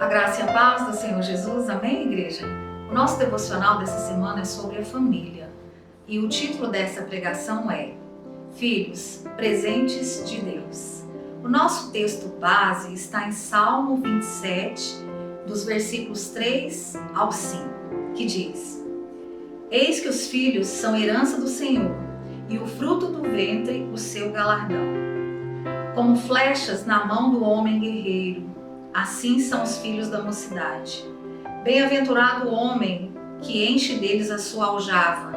A graça e a paz do Senhor Jesus, amém, igreja? O nosso devocional dessa semana é sobre a família e o título dessa pregação é Filhos, presentes de Deus. O nosso texto base está em Salmo 27, dos versículos 3 ao 5, que diz: Eis que os filhos são herança do Senhor e o fruto do ventre o seu galardão. Como flechas na mão do homem guerreiro, assim são os filhos da mocidade. Bem-aventurado o homem que enche deles a sua aljava.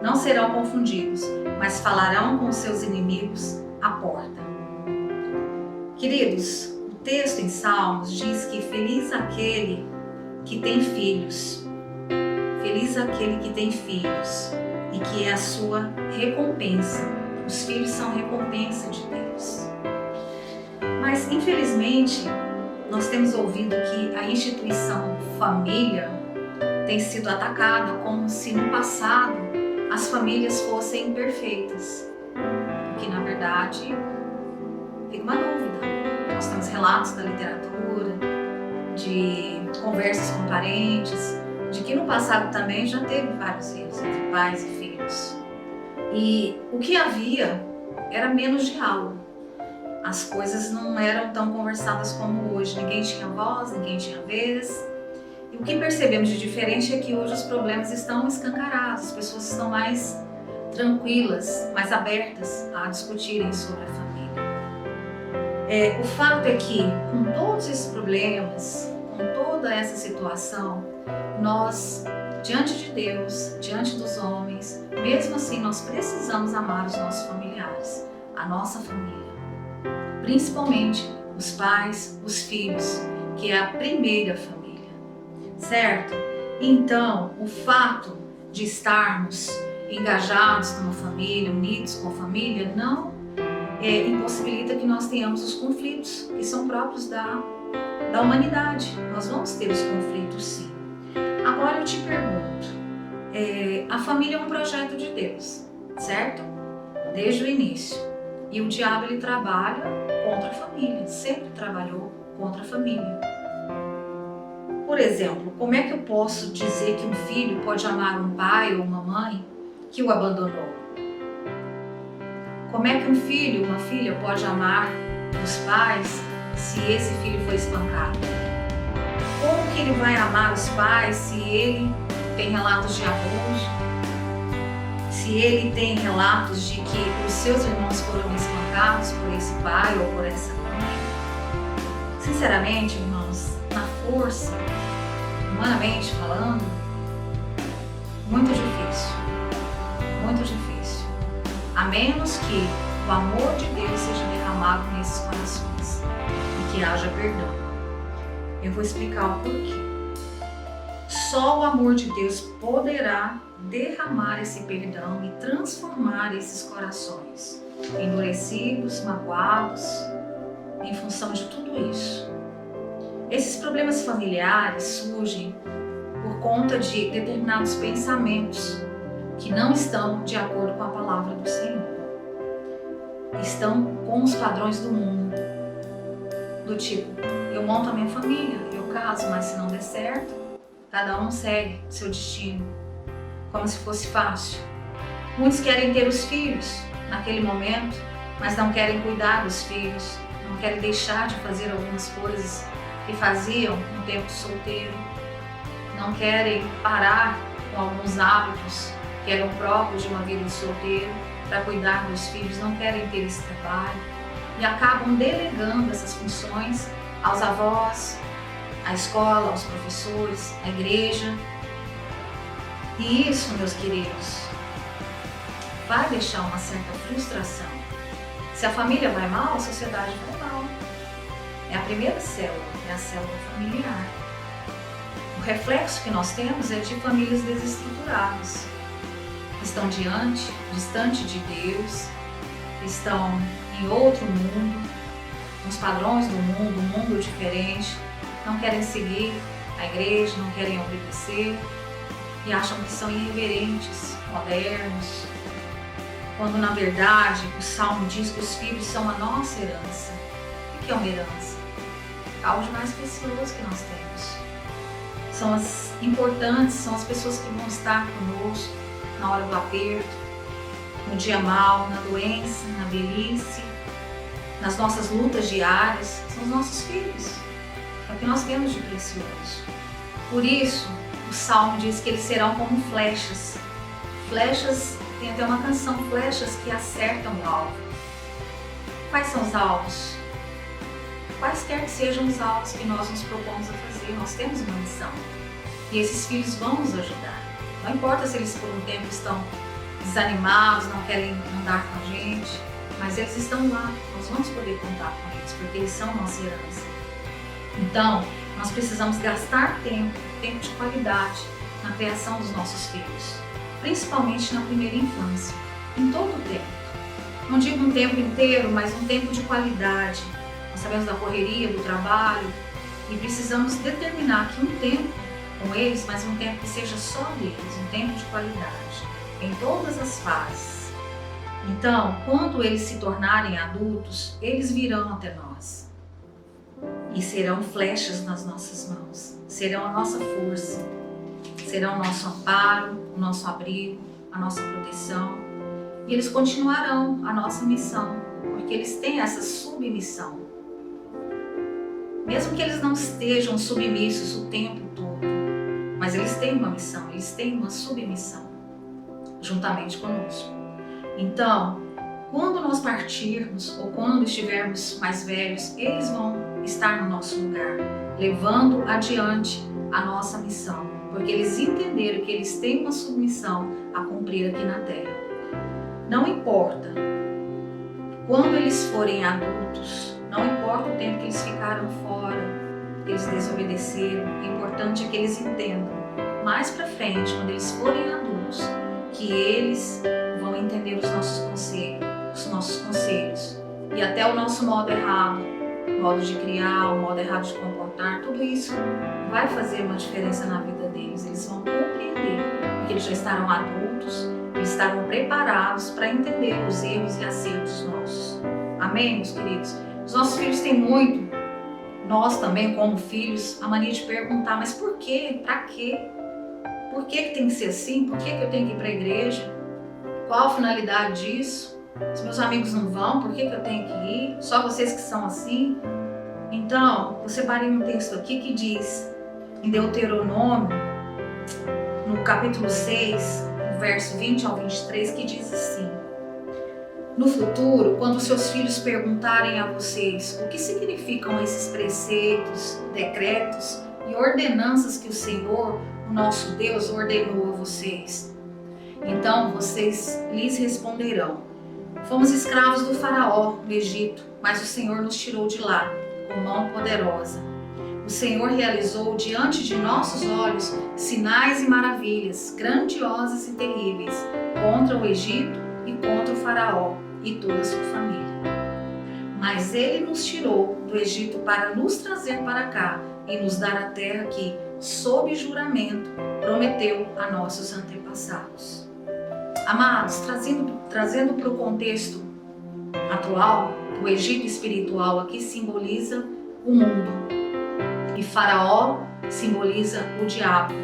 Não serão confundidos, mas falarão com seus inimigos à porta. Queridos, o texto em Salmos diz que feliz aquele que tem filhos. Feliz aquele que tem filhos e que é a sua recompensa. Os filhos são recompensa de Deus. Mas, infelizmente, nós temos ouvido que a instituição família tem sido atacada como se no passado as famílias fossem imperfeitas. Que na verdade fica uma dúvida. Nós temos relatos da literatura, de conversas com parentes, de que no passado também já teve vários erros entre pais e filhos. E o que havia era menos diálogo. As coisas não eram tão conversadas como hoje. Ninguém tinha voz, ninguém tinha vez. E o que percebemos de diferente é que hoje os problemas estão escancarados. As pessoas estão mais tranquilas, mais abertas a discutirem sobre a família. O fato é que, com todos esses problemas, com toda essa situação, nós, diante de Deus, diante dos homens, mesmo assim nós precisamos amar os nossos familiares, a nossa família. Principalmente os pais, os filhos, que é a primeira família, certo? Então, o fato de estarmos engajados numa família, unidos com a família, não impossibilita que nós tenhamos os conflitos que são próprios da humanidade. Nós vamos ter os conflitos, sim. Agora eu te pergunto, a família é um projeto de Deus, certo? Desde o início. E o diabo, ele trabalha contra a família, sempre trabalhou contra a família. Por exemplo, como é que eu posso dizer que um filho pode amar um pai ou uma mãe que o abandonou? Como é que um filho ou uma filha pode amar os pais se esse filho foi espancado? Como que ele vai amar os pais se ele tem relatos de abuso? Se ele tem relatos de que os seus irmãos foram espancados por esse pai ou por essa mãe? Sinceramente, irmãos, na força, humanamente falando, muito difícil. Muito difícil. A menos que o amor de Deus seja derramado nesses corações e que haja perdão. Eu vou explicar o porquê. Só o amor de Deus poderá derramar esse perdão e transformar esses corações endurecidos, magoados, em função de tudo isso. Esses problemas familiares surgem por conta de determinados pensamentos que não estão de acordo com a palavra do Senhor. Estão com os padrões do mundo. Do tipo, eu monto a minha família, eu caso, mas se não der certo, cada um segue seu destino, como se fosse fácil. Muitos querem ter os filhos naquele momento, mas não querem cuidar dos filhos, não querem deixar de fazer algumas coisas que faziam no tempo solteiro, não querem parar com alguns hábitos que eram próprios de uma vida de solteiro para cuidar dos filhos, não querem ter esse trabalho e acabam delegando essas funções aos avós, à escola, aos professores, à igreja. E isso, meus queridos, vai deixar uma certa frustração. Se a família vai mal, a sociedade vai mal. É a primeira célula, é a célula familiar. O reflexo que nós temos é de famílias desestruturadas, que estão distante de Deus, que estão em outro mundo, nos padrões do mundo, um mundo diferente, não querem seguir a igreja, não querem obedecer e acham que são irreverentes, modernos, quando na verdade o Salmo diz que os filhos são a nossa herança. O que é uma herança? algo de mais precioso que nós temos. São as importantes, são as pessoas que vão estar conosco na hora do aperto, no dia mau, na doença, na velhice, nas nossas lutas diárias. São os nossos filhos. É o que nós temos de precioso. Por isso, o Salmo diz que eles serão como flechas. Flechas, tem até uma canção, flechas que acertam o alvo. Quais são os alvos? Quaisquer que sejam os alvos que nós nos propomos a fazer, nós temos uma missão. E esses filhos vão nos ajudar. Não importa se eles por um tempo estão desanimados, não querem andar com a gente, mas eles estão lá, nós vamos poder contar com eles, porque eles são nossa herança. Então, nós precisamos gastar tempo de qualidade na criação dos nossos filhos, principalmente na primeira infância, em todo o tempo. Não digo um tempo inteiro, mas um tempo de qualidade. Nós sabemos da correria, do trabalho, e precisamos determinar que um tempo com eles, mas um tempo que seja só deles, um tempo de qualidade, em todas as fases. Então, quando eles se tornarem adultos, eles virão até nós e serão flechas nas nossas mãos, serão a nossa força, serão o nosso amparo, o nosso abrigo, a nossa proteção, e eles continuarão a nossa missão, porque eles têm essa submissão. Mesmo que eles não estejam submissos o tempo todo, mas eles têm uma missão, eles têm uma submissão, juntamente conosco. Então, quando nós partirmos ou quando estivermos mais velhos, eles vão estar no nosso lugar, levando adiante a nossa missão, porque eles entenderam que eles têm uma submissão a cumprir aqui na Terra. Não importa quando eles forem adultos, não importa o tempo que eles ficaram fora, que eles desobedeceram, o importante é que eles entendam mais pra frente, quando eles forem adultos, que eles vão entender os nossos conselhos e até o nosso modo errado, o modo de criar, o modo errado de comportar, tudo isso vai fazer uma diferença na vida deles. Eles vão compreender, porque eles já estarão adultos, eles estarão preparados para entender os erros e acertos nossos. Amém, meus queridos? Os nossos filhos têm muito, nós também como filhos, a mania de perguntar, mas por quê? Pra quê? Por que tem que ser assim? Por que eu tenho que ir para a igreja? Qual a finalidade disso? Se meus amigos não vão, por que eu tenho que ir? Só vocês que são assim? Então, eu separei um texto aqui que diz, em Deuteronômio, no capítulo 6, verso 20 ao 23, que diz assim: no futuro, quando seus filhos perguntarem a vocês o que significam esses preceitos, decretos e ordenanças que o Senhor, o nosso Deus, ordenou a vocês, então vocês lhes responderão: fomos escravos do faraó no Egito, mas o Senhor nos tirou de lá com mão poderosa. O Senhor realizou diante de nossos olhos sinais e maravilhas grandiosas e terríveis contra o Egito e contra o faraó e toda a sua família. Mas ele nos tirou do Egito para nos trazer para cá e nos dar a terra que, sob juramento, prometeu a nossos antepassados. Amados, trazendo para o contexto atual, o Egito espiritual aqui simboliza o mundo e Faraó simboliza o diabo.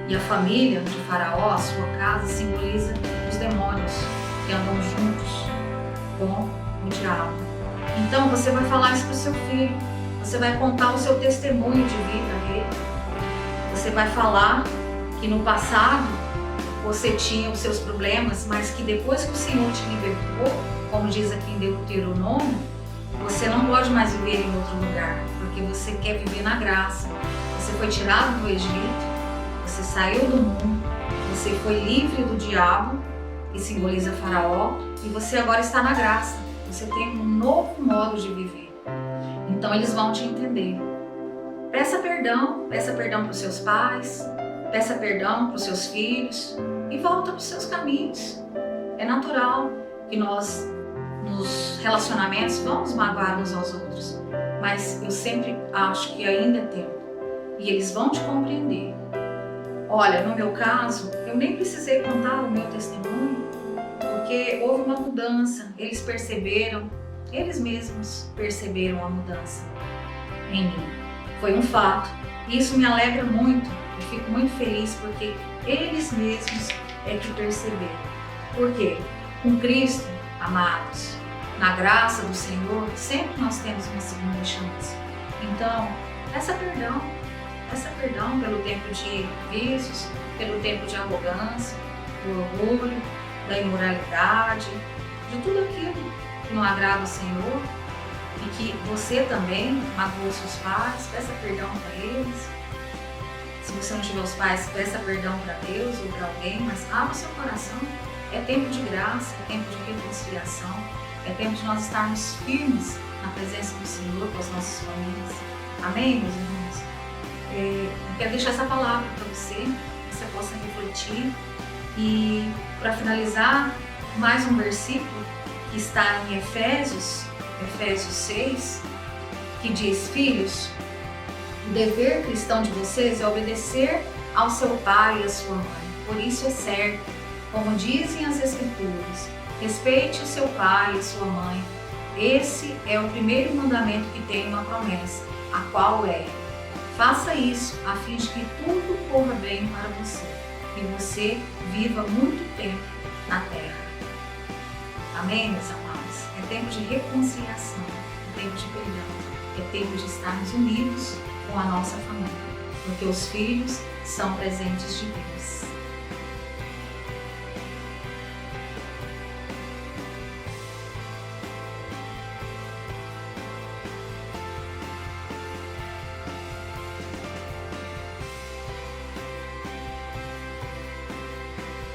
E a família de Faraó, a sua casa, simboliza os demônios que andam juntos com o diabo. Então você vai falar isso para o seu filho, você vai contar o seu testemunho de vida a ele. Você vai falar que no passado você tinha os seus problemas, mas que depois que o Senhor te libertou, como diz aqui em Deuteronômio, você não pode mais viver em outro lugar, porque você quer viver na graça. Você foi tirado do Egito, você saiu do mundo, você foi livre do diabo, que simboliza Faraó, e você agora está na graça. Você tem um novo modo de viver. Então eles vão te entender. Peça perdão para os seus pais, peça perdão para os seus filhos e volta para os seus caminhos. É natural que nós, nos relacionamentos, vamos magoar uns aos outros, mas eu sempre acho que ainda é tempo e eles vão te compreender. Olha, no meu caso, eu nem precisei contar o meu testemunho, porque houve uma mudança, eles perceberam, eles mesmos perceberam a mudança. em mim. Foi um fato. Isso me alegra muito. Eu fico muito feliz porque eles mesmos é que perceberam. Por quê? Com Cristo, amados, na graça do Senhor, sempre nós temos uma segunda chance. Então, peça perdão pelo tempo de vícios, pelo tempo de arrogância, do orgulho, da imoralidade, de tudo aquilo que não agrada ao Senhor e que você também magoou seus pais, peça perdão para eles. Se você não tiver os pais, peça perdão para Deus ou para alguém, mas abra o seu coração. É tempo de graça, é tempo de reconciliação, é tempo de nós estarmos firmes na presença do Senhor com as nossas famílias. Amém, meus irmãos? Eu quero deixar essa palavra para você, que você possa refletir. E para finalizar, mais um versículo que está em Efésios 6, que diz: filhos, o dever cristão de vocês é obedecer ao seu pai e à sua mãe. Por isso é certo, como dizem as Escrituras, respeite o seu pai e a sua mãe. Esse é o primeiro mandamento que tem uma promessa, a qual é: faça isso a fim de que tudo corra bem para você e você viva muito tempo na terra. Amém, meus amados? É tempo de reconciliação, é tempo de perdão, é tempo de estarmos unidos com a nossa família, porque os filhos são presentes de Deus.